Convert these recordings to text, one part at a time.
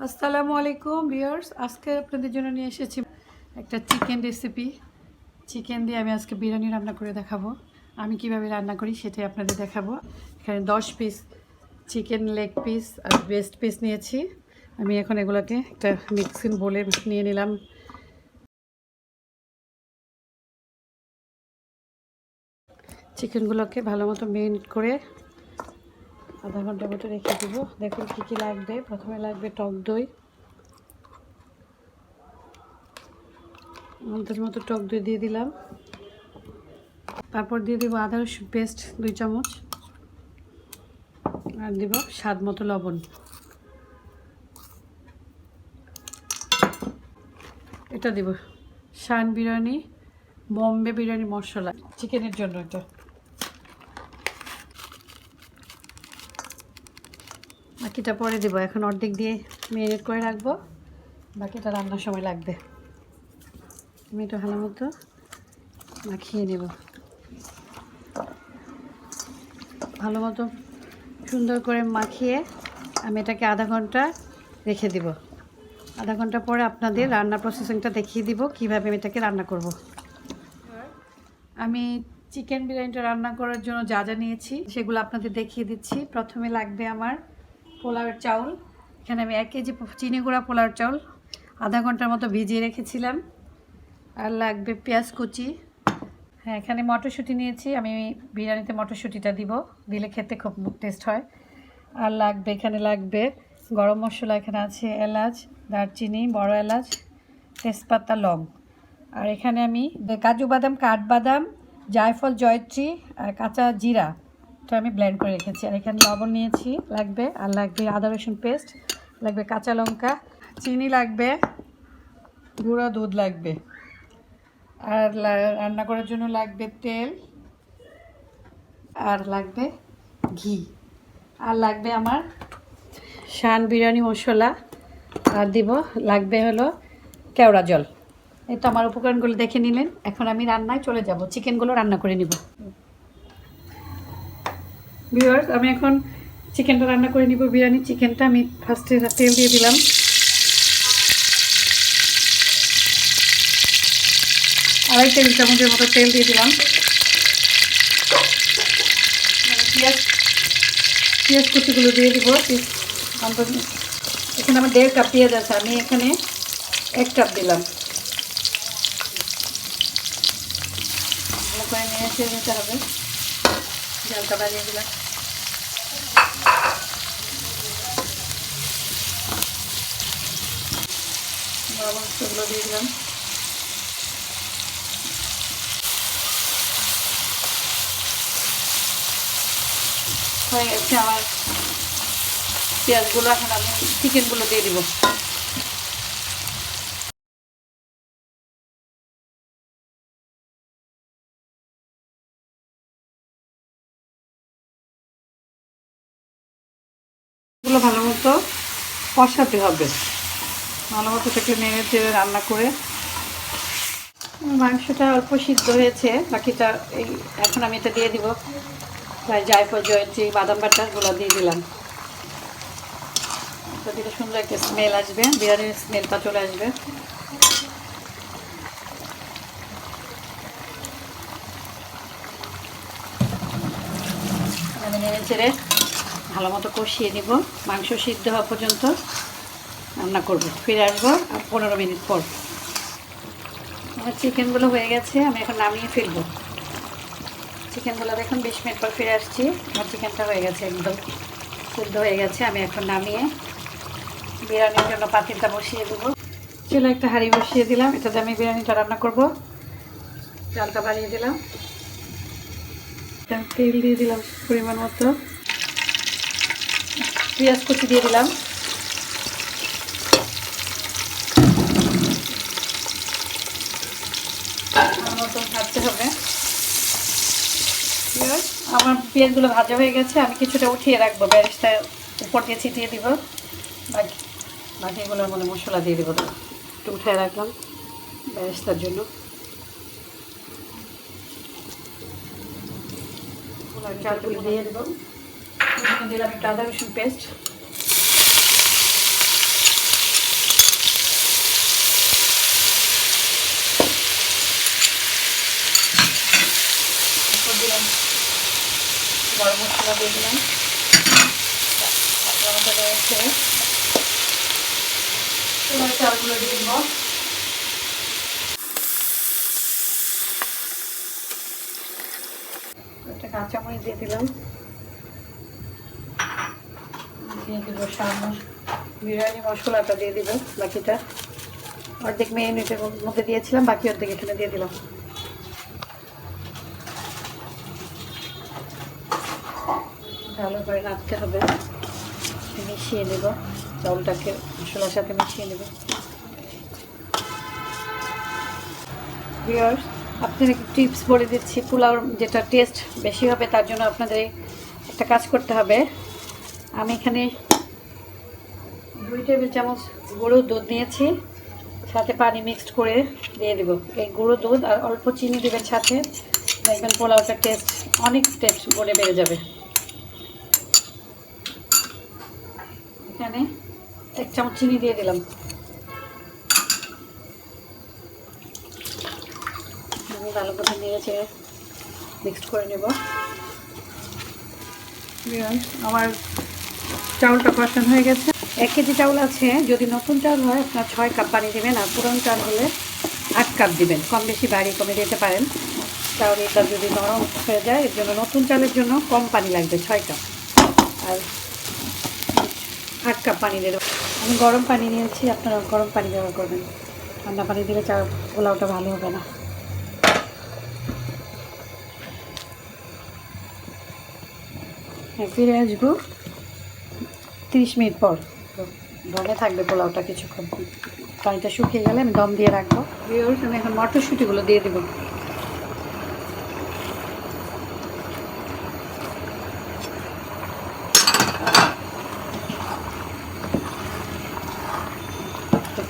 আসসালামু আলাইকুম ভিউয়ার্স, আজকে আপনাদের জন্য নিয়ে এসেছি একটা চিকেন রেসিপি। চিকেন দিয়ে আমি আজকে বিরিয়ানি রান্না করে দেখাবো। আমি কিভাবে রান্না করি সেটাই আপনাদের দেখাবো। এখানে 10 পিস চিকেন লেগ পিস আর ব্রেস্ট পিস নিয়েছি। আমি এখন এগুলোকে একটা মিক্সিং বোলে নিয়ে নিলাম। চিকেনগুলোকে ভালো মতো মেরিনেট করে আধা ঘন্টার মতো রেখে দেবো। দেখুন কী কী লাগবে। প্রথমে লাগবে টক দই, আমাদের মতো টক দই দিয়ে দিলাম। তারপর দিয়ে দেবো আদা রসুন পেস্ট 2 চামচ, আর দেব স্বাদ মতো লবণ। এটা দেব শান বিরিয়ানি বোম্বে বিরিয়ানি মশলা চিকেনের জন্য। এটা বাকিটা পরে দেবো, এখন অর্ধেক দিয়ে মেরিনেট করে রাখবো, বাকিটা রান্নার সময় লাগবে। আমি এটা ভালো মতো মাখিয়ে নেব, ভালো মতো সুন্দর করে মাখিয়ে আমি এটাকে আধা ঘন্টা রেখে দিব। আধা ঘন্টা পরে আপনাদের রান্নার প্রসেসিংটা দেখিয়ে দিব কিভাবে আমি এটাকে রান্না করব। আমি চিকেন বিরিয়ানিটা রান্না করার জন্য যা যা নিয়েছি সেগুলো আপনাদের দেখিয়ে দিচ্ছি। প্রথমে লাগবে আমার পোলাওয়ের চাউল। এখানে আমি 1 কেজি চিনি গুঁড়া পোলাওয়ের চাউল আধা ঘন্টার মতো ভিজিয়ে রেখেছিলাম। আর লাগবে পেঁয়াজ কুচি। হ্যাঁ, এখানে মটরশুঁটি নিয়েছি, আমি বিরিয়ানিতে মটরশুঁটিটা দিলে খেতে খুব টেস্ট হয়। আর লাগবে, এখানে লাগবে গরম মশলা, এখানে আছে এলাচ, দারচিনি, বড় এলাচ, তেজপাতা, লং। আর এখানে আমি কাজু বাদাম, কাঠবাদাম, জায়ফল, জয়ত্রী আর কাঁচা জিরা এটা আমি ব্লেন্ড করে রেখেছি। আর এখানে লবণ নিয়েছি লাগবে, আর লাগবে আদা রসুন পেস্ট, লাগবে কাঁচা লঙ্কা, চিনি লাগবে, গুঁড়া দুধ লাগবে। আর রান্না করার জন্য লাগবে তেল, আর লাগবে ঘি, আর লাগবে আমার শান বিরিয়ানি মশলা, আর লাগবে হলো কেওড়া জল। এই তো আমার উপকরণগুলো দেখে নিলেন। এখন আমি রান্নায় চলে যাব, চিকেনগুলো রান্না করে নিব। ভিউয়ার্স, আমি এখন চিকেনটা রান্না করে নিব। বিরিয়ানি চিকেনটা আমি ফার্স্টে তেল দিয়ে দিলাম, 2.5 টেবিল চামচের মতো তেল দিয়ে দিলাম। পেঁয়াজ কুচিগুলো দিয়ে দিব। এখানে আমার 1.5 কাপ পেঁয়াজ আছে, আমি এখানে 1 কাপ দিলাম। ভালো করে নিয়ে এসে নিতে হবে। জলটা বাড়িয়ে দিলাম। গরম মশলাগুলো দিয়ে দিলাম। হয়ে গেছে আমার পেঁয়াজগুলো। এখন আমি চিকেনগুলো দিয়ে দিব। এগুলো ভালো মতো কষাতে হবে, ভালো মতো থেকে নেড়ে চেড়ে রান্না করে। মাংসটা অল্প সিদ্ধ হয়েছে, বাকিটা এই এখন আমি এটা দিয়ে দিব। প্রায় জায়ফল, জয়ত্রী, বাদাম বাটাগুলো দিয়ে দিলাম। এটা দিলে সুন্দর একটা স্মেল আসবে, বিরিয়ানির স্মেলটা চলে আসবে। আমি নেড়ে চেড়ে ভালো মতো কষিয়ে নিব। মাংস সিদ্ধ হওয়া পর্যন্ত রান্না করব। ফিরে আসবো আর 15 মিনিট পর। আমার চিকেনগুলো হয়ে গেছে, আমি এখন নামিয়ে ফেলবো। চিকেনগুলো দেখুন 20 মিনিট পর ফিরে আসছি। আমার চিকেনটা হয়ে গেছে, একদম সিদ্ধ হয়ে গেছে। আমি এখন নামিয়ে বিরিয়ানির জন্য পাতিলটা বসিয়ে দেবো। চুলো একটা হাঁড়ি বসিয়ে দিলাম, এটাতে আমি বিরিয়ানিটা রান্না করব। চালটা বাড়িয়ে দিলাম, তেল দিয়ে দিলাম পরিমাণ মতো, পেঁয়াজ কুচি দিয়ে দিলাম, মতন ভাজতে হবে। আমার পেঁয়াজগুলো ভাজা হয়ে গেছে, আমি কিছুটা উঠিয়ে রাখবো, বেরেস্তা উপর দিয়ে ছিটিয়ে দিব। বাকিগুলোর মধ্যে মশলা দিয়ে দেবো, একটু উঠিয়ে রাখলাম বেরেস্তার জন্য। চালগুলো দিয়ে দেবো, দিলাম একটু আদা রসুন পেস্ট, দিয়ে দিলাম। আমাদের রয়েছে পোলাও চালগুলো দিয়ে দিব। একটা কাঁচামরিচ দিয়ে দিলাম, দিয়ে দিব সামান্য বিরিয়ানি মশলাটা দিয়ে দিব। বাকিটা অর্ধেক মিনিটের মধ্যে দিয়েছিলাম, বাকি অর্ধেক এখানে দিয়ে দিলাম। ভালো করে নাড়তে হবে, মিশিয়ে নেব চাউলটাকে মশলার সাথে মিশিয়ে নেব। ভিউয়ার্স, আপনাদের একটু টিপস বলে দিচ্ছি। পোলাও যেটা টেস্ট বেশি হবে তার জন্য আপনাদের একটা কাজ করতে হবে। আমি এখানে 2 টেবিল চামচ গুঁড়ো দুধ নিয়েছি, সাথে পানি মিক্সড করে দিয়ে দেব। এই গুঁড়ো দুধ আর অল্প চিনি দেবেন সাথে, দেখবেন পোলাওটার টেস্ট অনেক টেস্ট বলে বেড়ে যাবে। এখানে 1 চামচ চিনি দিয়ে দিলাম। ভালো করে নিয়েছে মিক্সড করে নেব। আমার চাউলটা কষানো হয়ে গেছে। 1 কেজি চাউল আছে, যদি নতুন চাউল হয় আপনার 6 কাপ পানি দেবেন, আর পুরনো চাউল হলে 8 কাপ দিবেন। কম বেশি বাড়ি কমে দিতে পারেন। চাউলটা যদি নরম হয়ে যায়, এর জন্য নতুন চালের জন্য কম পানি লাগবে, 6 কাপ। আর 8 কাপ পানি দেবো। আমি গরম পানি নিয়েছি, আপনারা গরম পানি ব্যবহার করবেন। ঠান্ডা পানি দিলে চাল পোলাওটা ভালো হবে না। ফিরে আসবো 30 মিনিট পর। দমে থাকবে পোলাওটা কিছুক্ষণ। পানিটা শুকিয়ে গেলে আমি দম দিয়ে রাখবো। আমি এখন মটরশুঁটিগুলো দিয়ে দেবো।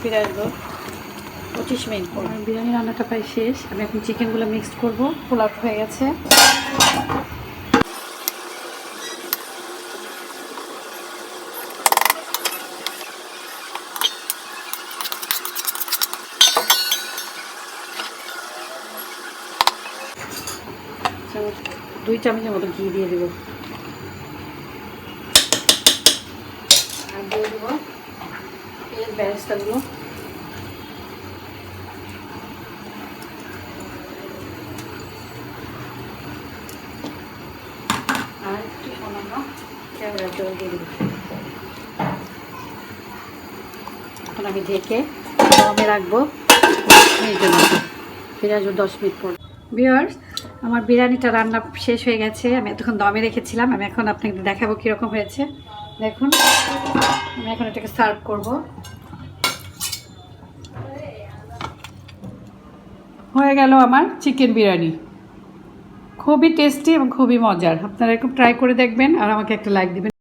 ফিরে আসবো 25 মিনিট পর। বিরিয়ানি রান্নাটা প্রায় শেষ। আমি এখন চিকেনগুলো মিক্সড করবো। পোলাওটা হয়ে গেছে। দুই চামচের মতো ঘি দিয়ে দেবো, আর দিয়ে দেবো তেল বেরেস্তাগুলো। আর একটু সামান্য কেওড়ার জল দিয়ে দেবো। এখন আমি ঢেকে দমে রাখবো 10 মিনিটের মতো। ফিরে আসবো 10 মিনিট পর। ভিউয়ার্স, আমার বিরিয়ানিটা রান্না শেষ হয়ে গেছে। আমি এতক্ষণ দমে রেখেছিলাম। আমি এখন আপনাকে দেখাবো কীরকম হয়েছে। দেখুন, আমি এখন এটাকে সার্ভ করব। হয়ে গেল আমার চিকেন বিরিয়ানি। খুবই টেস্টি এবং খুবই মজার। আপনারা একটু ট্রাই করে দেখবেন আর আমাকে একটা লাইক দিবেন।